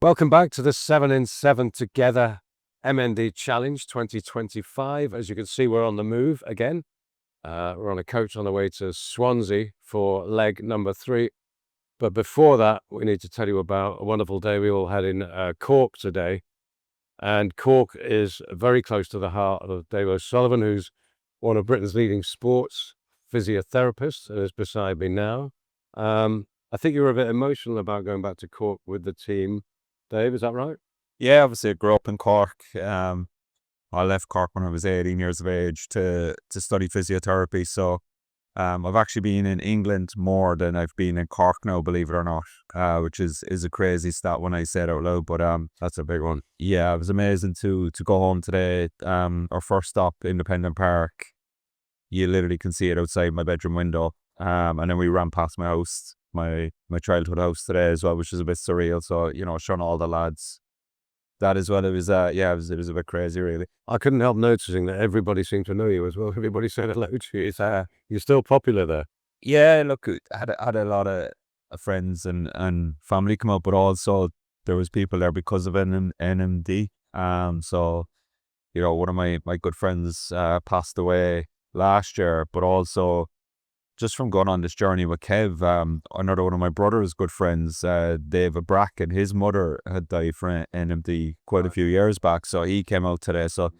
Welcome back to the 7 in 7 Together MND Challenge 2025. As you can see, we're on the move again. We're on a coach on the way to Swansea for leg number 3. But before that, we need to tell you about a wonderful day we all had in Cork today. And Cork is very close to the heart of Dave O'Sullivan, who's one of Britain's leading sports physiotherapists and is beside me now. I think you were a bit emotional about going back to Cork with the team. Dave, is that right? Yeah, obviously I grew up in Cork. I left Cork when I was 18 years of age to study physiotherapy. So I've actually been in England more than I've been in Cork now, believe it or not, which is a crazy stat when I say it out loud. But That's a big one. yeah, it was amazing to go home today. Our first stop, Independent Park. You literally can see it outside my bedroom window. And then we ran past my house, my childhood house today as well, which is a bit surreal. So, showing all the lads that as well. It was it was a bit crazy really. I couldn't help noticing that everybody seemed to know you as well. Everybody said hello to you. You're still popular there. Yeah, look, I had a lot of friends and family come up, but also there was people there because of NMD. So one of my good friends passed away last year, but also just from going on this journey with Kev, another one of my brother's good friends, David Bracken, his mother had died from NMD quite a few years back, so he came out today. So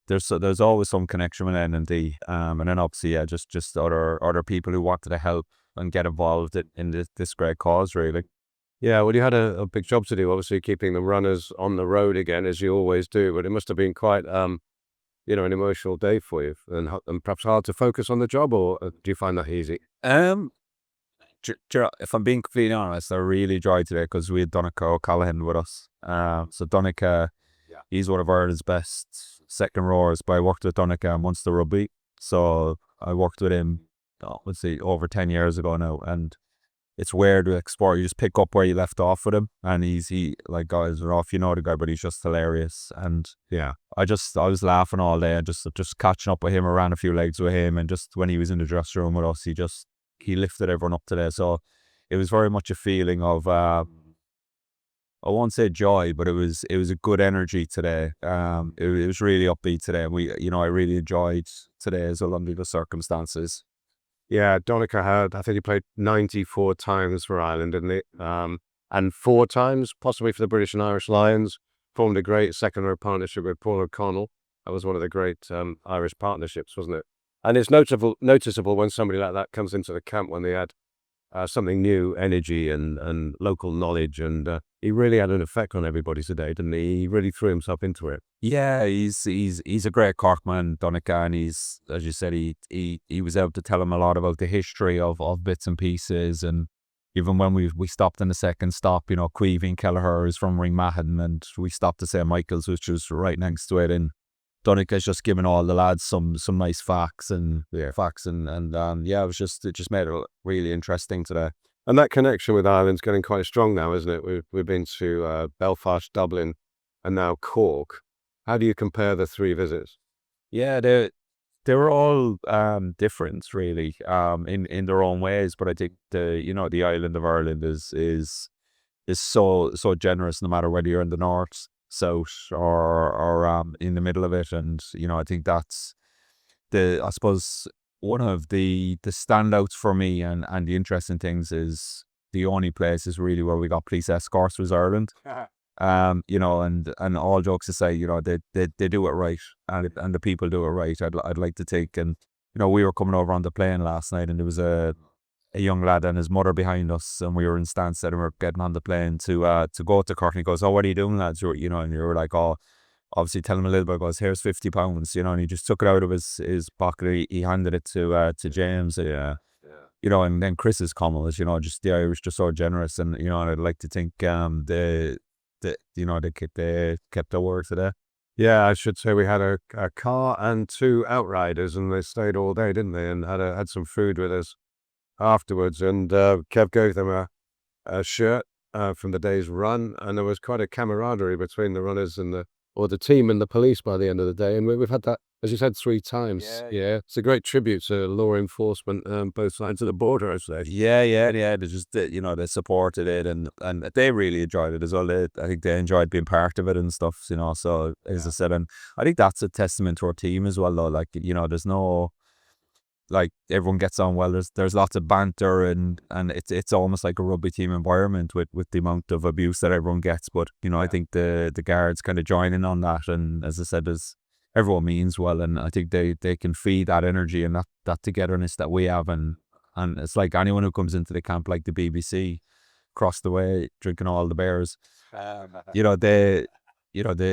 there's always some connection with NMD, and then obviously just other people who wanted to help and get involved in this great cause, really. Yeah, well, you had a big job to do, obviously, keeping the runners on the road again, as you always do. But it must have been quite, an emotional day for you, and perhaps hard to focus on the job, or do you find that easy? Um, if I'm being completely honest, I really enjoyed today because we had Donica O'Callaghan with us. So Donica, Yeah. he's one of Ireland's best second rowers, but I worked with Donica on Munster Rugby. So I worked with him, let's see, over 10 years ago now. And it's weird with sport. You just pick up where you left off with him. And like, guys are off, you know the guy, but he's just hilarious. And Yeah. I was laughing all day and just catching up with him. I ran a few legs with him. And just when he was in the dressing room with us, he lifted everyone up today. So it was very much a feeling of, I won't say joy, but it was a good energy today. It was really upbeat today. And I really enjoyed today as well under the circumstances. Yeah, Donica I think he played 94 times for Ireland, didn't he? And 4 times, possibly for the British and Irish Lions, formed a great second row partnership with Paul O'Connell. That was one of the great Irish partnerships, wasn't it? And it's noticeable when somebody like that comes into the camp when they had something new, energy and local knowledge. And he really had an effect on everybody today, didn't he? He really threw himself into it. Yeah, he's a great Cork man, Donica, and he's, as you said, he was able to tell him a lot about the history of bits and pieces. And even when we stopped in the second stop, Queevy and Kelleher is from Ringmahon, and we stopped to St. Michael's, which was right next to it. And Donica's just giving all the lads some nice facts and it just made it really interesting today. And that connection with Ireland's getting quite strong now, isn't it? We've been to Belfast, Dublin, and now Cork. How do you compare the 3 visits? Yeah, they were all different, really, in their own ways. But I think the island of Ireland is so generous, no matter whether you're in the north, south, or in the middle of it. And I think that's I suppose one of the standouts for me, and the interesting things is the only place is really where we got police escorts was Ireland. And all jokes aside, they do it right, and the people do it right. I'd like to think. And we were coming over on the plane last night, and there was a young lad and his mother behind us, and we were in Stansted, and we were getting on the plane to go to Cork. And he goes, "Oh, what are you doing, lads?" And you were like, "Oh," obviously tell him a little bit. Goes, "Here's £50," and he just took it out of his pocket. He handed it to James. Yeah. And then Chris's comment was, just the Irish just so generous, and I'd like to think they kept their word today. Yeah, I should say we had a car and 2 outriders, and they stayed all day, didn't they? And had some food with us afterwards. And Kev gave them a shirt from the day's run, and there was quite a camaraderie between the runners and or the team and the police by the end of the day. And we've had that, as you said, 3 times. Yeah. Yeah. It's a great tribute to law enforcement, both sides of the border, I'd say. Yeah. They just, they supported it and they really enjoyed it as well. I think they enjoyed being part of it and stuff, so as I said, and I think that's a testament to our team as well, though. Like, there's no, like, everyone gets on well. There's lots of banter and it's almost like a rugby team environment with the amount of abuse that everyone gets. But I think the guards kind of join in on that, and as I said, everyone means well, and I think they can feed that energy and that togetherness that we have, and it's like anyone who comes into the camp, like the BBC across the way drinking all the beers,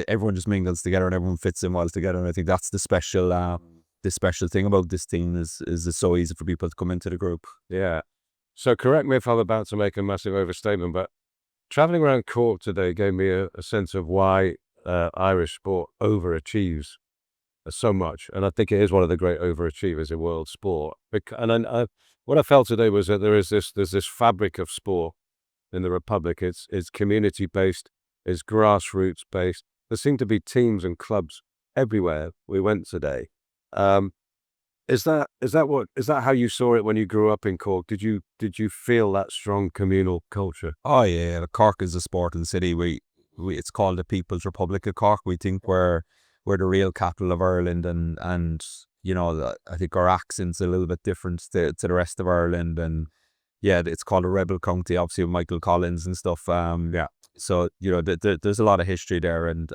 everyone just mingles together and everyone fits in well together, and I think that's the special thing about this team is it's so easy for people to come into the group. Yeah. So correct me if I'm about to make a massive overstatement, but traveling around Cork today gave me a sense of why Irish sport overachieves so much. And I think it is one of the great overachievers in world sport. And what I felt today was that there's this fabric of sport in the Republic. It's community-based, it's grassroots-based. There seem to be teams and clubs everywhere we went today. Is that how you saw it when you grew up in Cork? Did you feel that strong communal culture? Oh yeah, Cork is a sporting city. We it's called the People's Republic of Cork. We think we're the real capital of Ireland, and I think our accent's a little bit different to the rest of Ireland, and yeah, it's called a rebel county, obviously with Michael Collins and stuff. So there's a lot of history there, and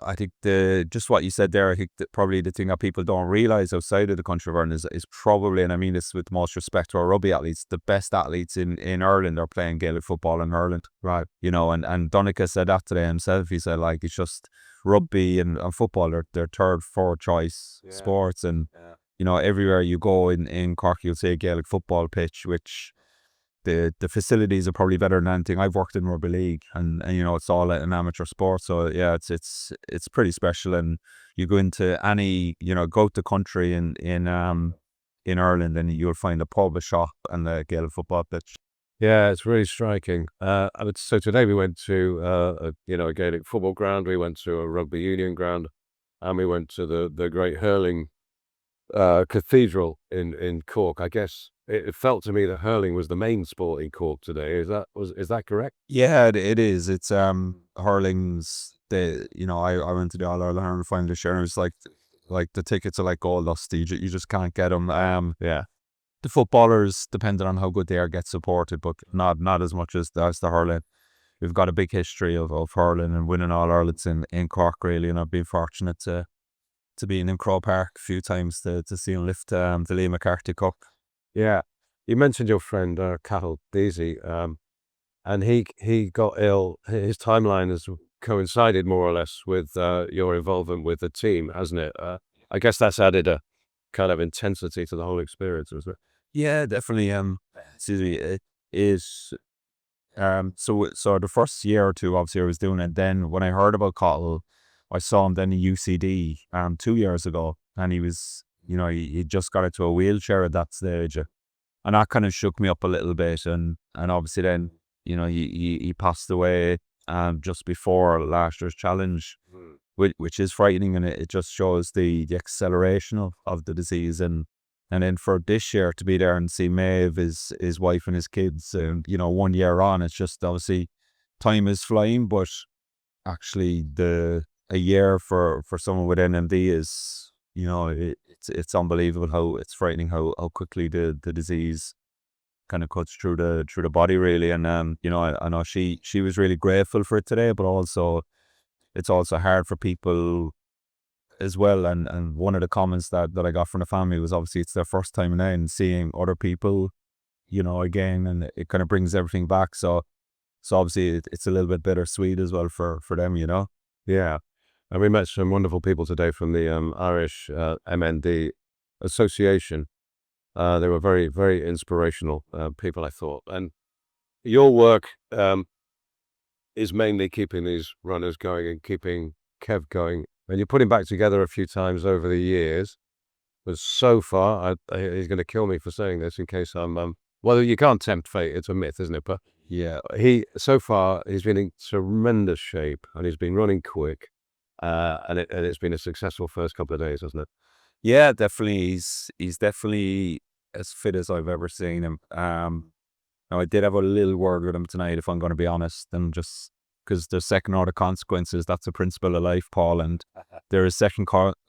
I think just what you said there, I think that probably the thing that people don't realize outside of the country of Ireland is probably, and I mean this with the most respect to our rugby athletes, the best athletes in Ireland are playing Gaelic football in Ireland. Right. And Donica said that today himself. He said, like, it's just rugby and football are their third, fourth choice sports, and everywhere you go in Cork, you'll see a Gaelic football pitch, which the facilities are probably better than anything. I've worked in rugby league, and it's all an amateur sport. So yeah, it's pretty special. And you go into any go to country in Ireland, and you'll find a pub, a shop, and a Gaelic football pitch. Yeah, it's really striking. So today we went to a Gaelic football ground. We went to a rugby union ground, and we went to the great hurling cathedral in Cork. I guess it felt to me that hurling was the main sport in Cork today. Is that correct? Yeah, it is. It's hurling's I went to the All Ireland hurling final this year, and it was like the tickets are like gold dust. You just can't get them. Yeah. The footballers, depending on how good they are, get supported, but not as much as the hurling. We've got a big history of hurling and winning All Irelands in Cork, really, and I've been fortunate to be in Crow Park a few times to see him lift the Lee McCarthy Cup. Yeah. You mentioned your friend Cathal Deasy, and he got ill. His timeline has coincided more or less with your involvement with the team, hasn't it? I guess that's added a kind of intensity to the whole experience, isn't it? Yeah, definitely. Excuse me. It is. So the first year or two, obviously, I was doing it. Then when I heard about Cathal, I saw him then in UCD 2 years ago, and he was, he just got into a wheelchair at that stage, and that kind of shook me up a little bit. And obviously then, he passed away just before last year's challenge, which is frightening, and it just shows the acceleration of the disease. And then for this year to be there and see Maeve, his wife and his kids, 1 year on, it's just obviously time is flying, but actually a year for someone with NMD is, it's unbelievable how it's frightening how quickly the disease kind of cuts through the body, really. And I know she was really grateful for it today, but also it's also hard for people as well. And one of the comments that I got from the family was obviously it's their first time now and seeing other people, again, and it kind of brings everything back. So obviously it's a little bit bittersweet as well for them, Yeah. And we met some wonderful people today from the Irish MND Association. They were very, very inspirational people, I thought. And your work is mainly keeping these runners going and keeping Kev going. And you put him back together a few times over the years. But so far, he's going to kill me for saying this in case I'm... well, you can't tempt fate. It's a myth, isn't it? But Yeah. So far he's been in tremendous shape and he's been running quick, and it's been a successful first couple of days, hasn't it? Yeah, definitely. He's definitely as fit as I've ever seen him. Now I did have a little word with him tonight, if I'm going to be honest, and just because there's second order consequences. That's a principle of life, Paul, and there is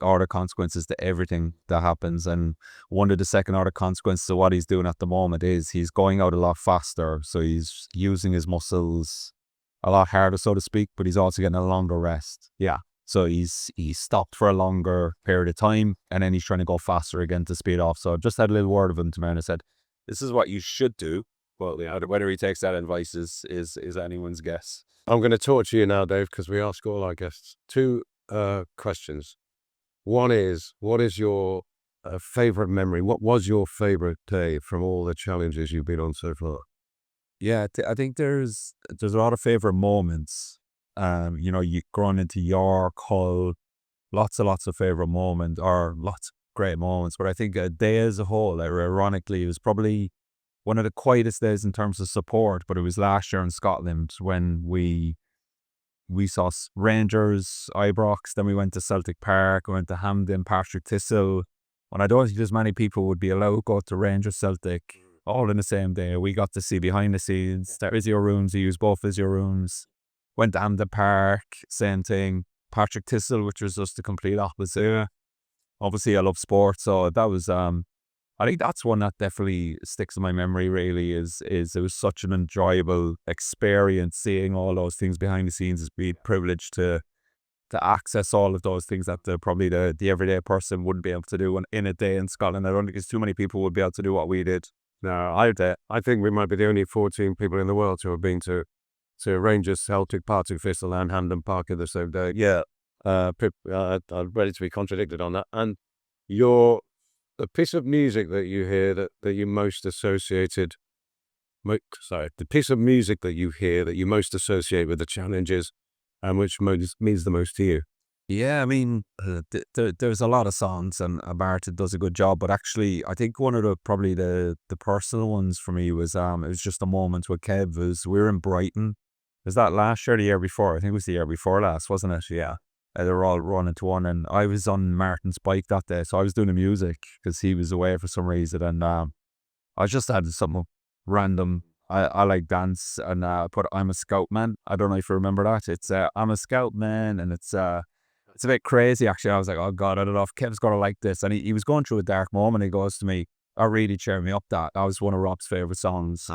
order consequences to everything that happens. And one of the second order consequences of what he's doing at the moment is he's going out a lot faster, so he's using his muscles a lot harder, so to speak. But he's also getting a longer rest. Yeah. So he's stopped for a longer period of time, and then he's trying to go faster again to speed off. So I just had a little word of him to me, and I said, "This is what you should do." Well, yeah, whether he takes that advice is anyone's guess. I'm going to torture you now, Dave, because we ask all our guests two questions. One is, what is your favorite memory? What was your favorite day from all the challenges you've been on so far? Yeah, I think there's a lot of favorite moments. You growing into York, Hull, lots of favorite moments, or lots of great moments. But I think a day as a whole, ironically, it was probably one of the quietest days in terms of support. But it was last year in Scotland when we saw Rangers, Ibrox, then we went to Celtic Park, we went to Hampden, Partick Thistle. And I don't think there's many people would be allowed to go to Rangers, Celtic, all in the same day. We got to see behind the scenes, the physio rooms, we used both physio rooms. Went to Hampden Park, same thing. Partick Thistle, which was just the complete opposite. Obviously, I love sports, so that was I think that's one that definitely sticks in my memory. Really, is it was such an enjoyable experience seeing all those things behind the scenes. It's been privileged to access all of those things that probably the everyday person wouldn't be able to do in a day in Scotland. I don't think there's too many people would be able to do what we did. No, I think we might be the only 14 people in the world who have been to Rangers, Celtic, Partick Thistle, and Hampden Park in the same day. Yeah. I'm ready to be contradicted on that. And the piece of music that you hear that you most associated, the piece of music that you hear that you most associate with the challenges, and which means the most to you. Yeah, I mean, there's a lot of songs, and Barton does a good job. But actually, I think one of probably the personal ones for me was it was just a moment with Kev. We were in Brighton. Was that last year or the year before? I think it was the year before last, wasn't it? Yeah. They were all running to one, and I was on Martin's bike that day, so I was doing the music because he was away for some reason, and I just had something random. I like dance, and I put "I'm a Scout Man." I don't know if you remember that. It's "I'm a Scout Man," and it's a bit crazy actually. I was like, oh God, I don't know if Kev's gonna like this, and he was going through a dark moment. He goes to me, "I really cheered me up." That was one of Rob's favorite songs.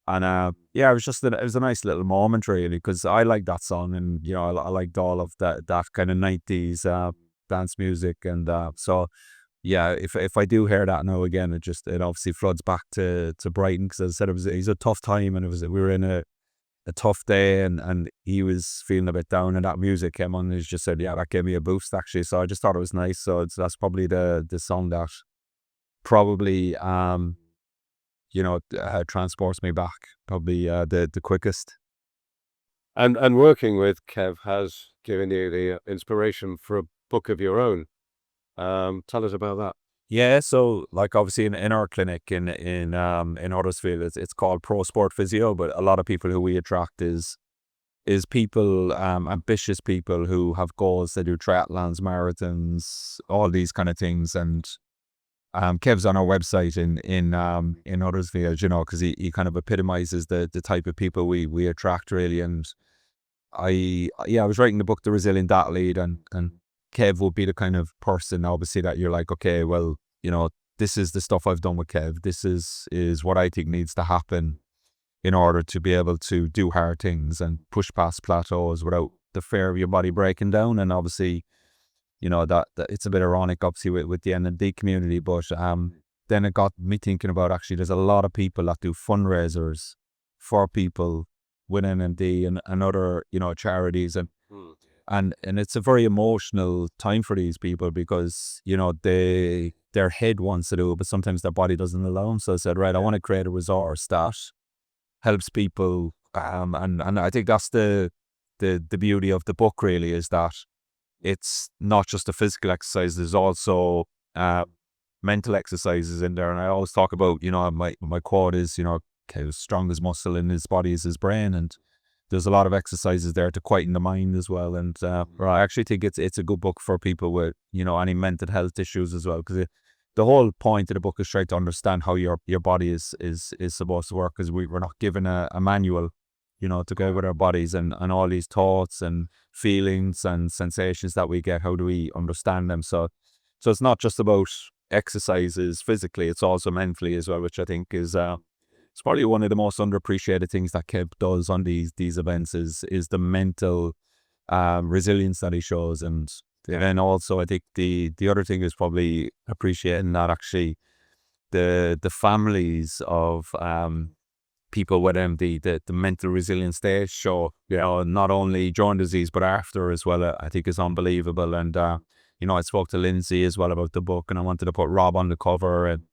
And yeah, it was just it was a nice little moment really, because I like that song, and I liked all of that kind of 90s dance music, and so yeah, if I do hear that now again, it obviously floods back to Brighton, because as I said, it was a tough time, and we were in a tough day, and he was feeling a bit down, and that music came on, and he just said, yeah, that gave me a boost actually. So I just thought it was nice. So that's probably the song that probably transports me back probably the quickest. And working with Kev has given you the inspiration for a book of your own. Tell us about that. Yeah, so like obviously in our clinic in Huddersfield, it's called Pro Sport Physio, but a lot of people who we attract is people, ambitious people who have goals. They do triathlons, marathons, all these kind of things. And Kev's on our website in Huddersfield, because he kind of epitomizes the type of people we attract really. And I was writing the book The Resilient Athlete, and Kev would be the kind of person obviously that you're like, okay, well, this is the stuff I've done with Kev. This is what I think needs to happen in order to be able to do hard things and push past plateaus without the fear of your body breaking down. And obviously, that it's a bit ironic obviously with the NMD community, but then it got me thinking about, actually there's a lot of people that do fundraisers for people with NMD and other charities, and it's a very emotional time for these people, because their head wants to do it, but sometimes their body doesn't allow them. So I said, right, I want to create a resource that helps people, and I think that's the beauty of the book really, is that it's not just a physical exercise. There's also mental exercises in there. And I always talk about, my quote is, his strongest muscle in his body is his brain, and there's a lot of exercises there to quieten the mind as well. And I actually think it's a good book for people with, you know, any mental health issues as well, because the whole point of the book is trying to understand how your body is supposed to work, because we're not given a manual, you know, to go with our bodies, and all these thoughts and feelings and sensations that we get. How do we understand them? So it's not just about exercises physically, it's also mentally as well, which I think is it's probably one of the most underappreciated things that Kev does on these events is the mental resilience that he shows. And then also I think the other thing is probably appreciating that actually the families of people with MD, the mental resilience they show, you know, not only during disease but after as well, I think is unbelievable. And you know, I spoke to Lindsay as well about the book, and I wanted to put Rob on the cover and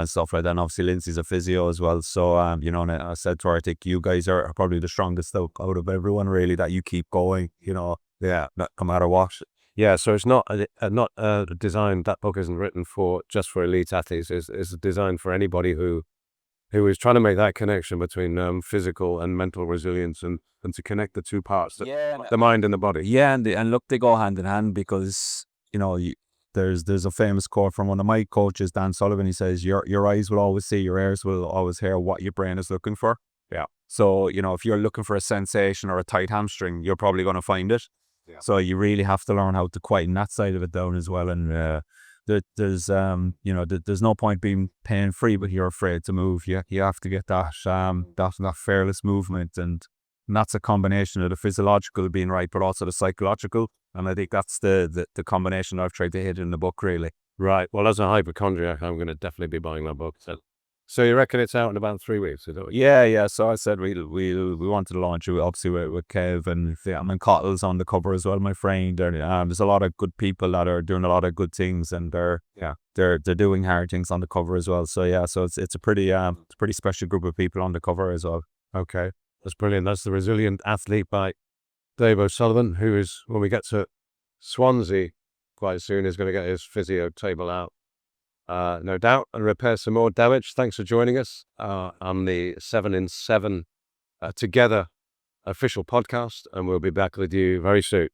stuff like that. And obviously Lindsay's a physio as well, so you know, and I said to her, I think you guys are probably the strongest out of everyone, really, that you keep going, you know, no matter what. Yeah, so it's not designed, that book isn't written just for elite athletes. It's designed for anybody who is trying to make that connection between physical and mental resilience, and to connect the two parts, the mind and the body. Yeah, and look, they go hand in hand, because, you know, there's a famous quote from one of my coaches, Dan Sullivan. He says, your eyes will always see, your ears will always hear what your brain is looking for. Yeah. So, you know, if you're looking for a sensation or a tight hamstring, you're probably going to find it. Yeah. So you really have to learn how to quieten that side of it down as well. And there's you know, there's no point being pain free, but you're afraid to move. You have to get that fearless movement, and that's a combination of the physiological being right, but also the psychological. And I think that's the combination I've tried to hit in the book, really. Right. Well, as a hypochondriac, I'm going to definitely be buying that book. So you reckon it's out in about 3 weeks? Is it? Yeah. So I said we wanted to launch it, obviously, with Kev, and Cottle's on the cover as well, my friend. There's a lot of good people that are doing a lot of good things, and they're doing hard things on the cover as well. So yeah, so it's a pretty special group of people on the cover as well. Okay, that's brilliant. That's The Resilient Athlete by Dave O'Sullivan, who is, when we get to Swansea quite soon, is going to get his physio table out, no doubt, and repair some more damage. Thanks for joining us on the 7 in 7 Together official podcast, and we'll be back with you very soon.